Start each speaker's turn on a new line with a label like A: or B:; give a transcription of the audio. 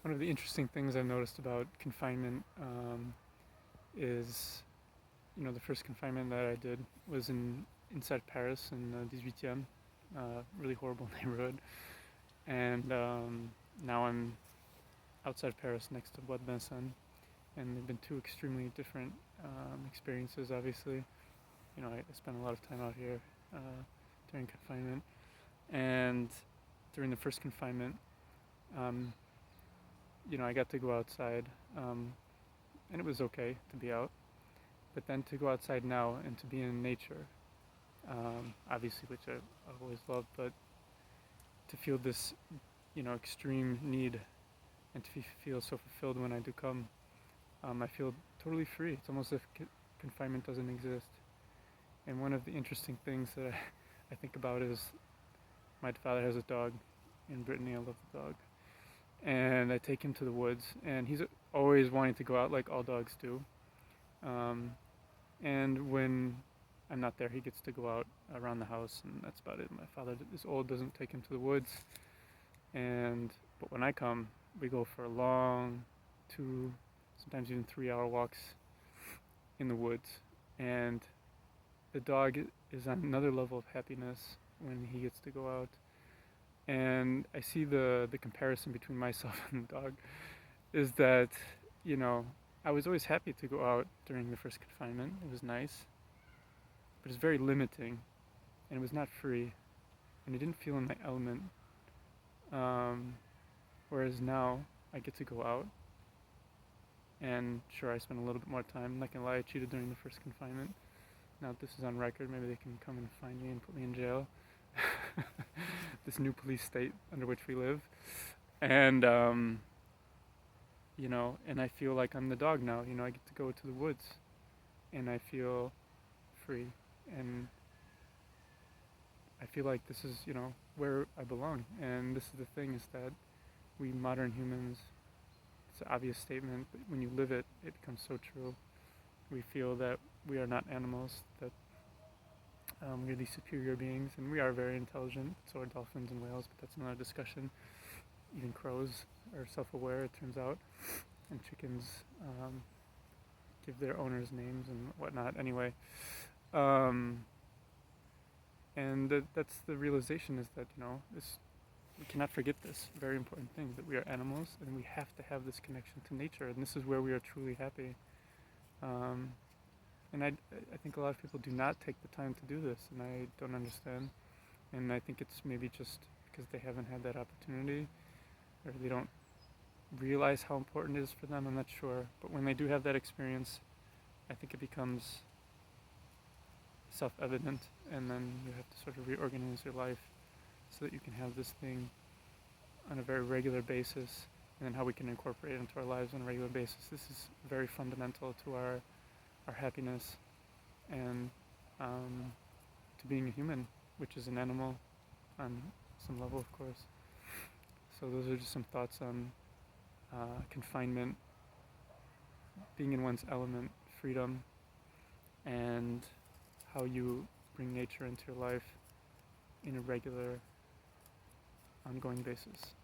A: One of the interesting things I've noticed about confinement is, the first confinement that I did was inside Paris in 18e, really horrible neighborhood. And now I'm outside Paris next to Bois de Vincennes, and they've been two extremely different experiences, obviously. I spent a lot of time out here during confinement. And during the first confinement, um, I got to go outside, and it was okay to be out. But then to go outside now and to be in nature, obviously, which I've always loved, but to feel this, extreme need and to feel so fulfilled when I do come, I feel totally free. It's almost as if confinement doesn't exist. And one of the interesting things that I think about is my father has a dog in Brittany. I love the dog. And I take him to the woods, and he's always wanting to go out like all dogs do. Um, and when I'm not there, he gets to go out around the house, and that's about it. My father is old, doesn't take him to the woods. But when I come, we go for long, 2, sometimes even 3-hour walks in the woods. And the dog is on another level of happiness when he gets to go out. And I see the comparison between myself and the dog is that, I was always happy to go out during the first confinement. It was nice, but it's very limiting, and it was not free, and I didn't feel in my element. Um, Whereas now I get to go out, and sure, I spend a little bit more time. I'm not gonna lie, I cheated during the first confinement. Now that this is on record, maybe they can come and find me and put me in jail. This new police state under which we live, and and I feel like I'm the dog now. I get to go to the woods, and I feel free, and I feel like this is where I belong. And this is the thing, is that we modern humans, it's an obvious statement, but when you live it, it becomes so true. We feel that we are not animals, that we're these superior beings, and we are very intelligent. So are dolphins and whales, but that's another discussion. Even crows are self-aware, it turns out, and chickens give their owners names and whatnot. Anyway, that's the realization, is that we cannot forget this very important thing, that we are animals and we have to have this connection to nature, and this is where we are truly happy. And I think a lot of people do not take the time to do this, and I don't understand. And I think it's maybe just because they haven't had that opportunity, or they don't realize how important it is for them. I'm not sure. But when they do have that experience, I think it becomes self-evident, and then you have to sort of reorganize your life so that you can have this thing on a very regular basis, and then how we can incorporate it into our lives on a regular basis. This is very fundamental to our happiness, and to being a human, which is an animal on some level, of course. So those are just some thoughts on confinement, being in one's element, freedom, and how you bring nature into your life in a regular, ongoing basis.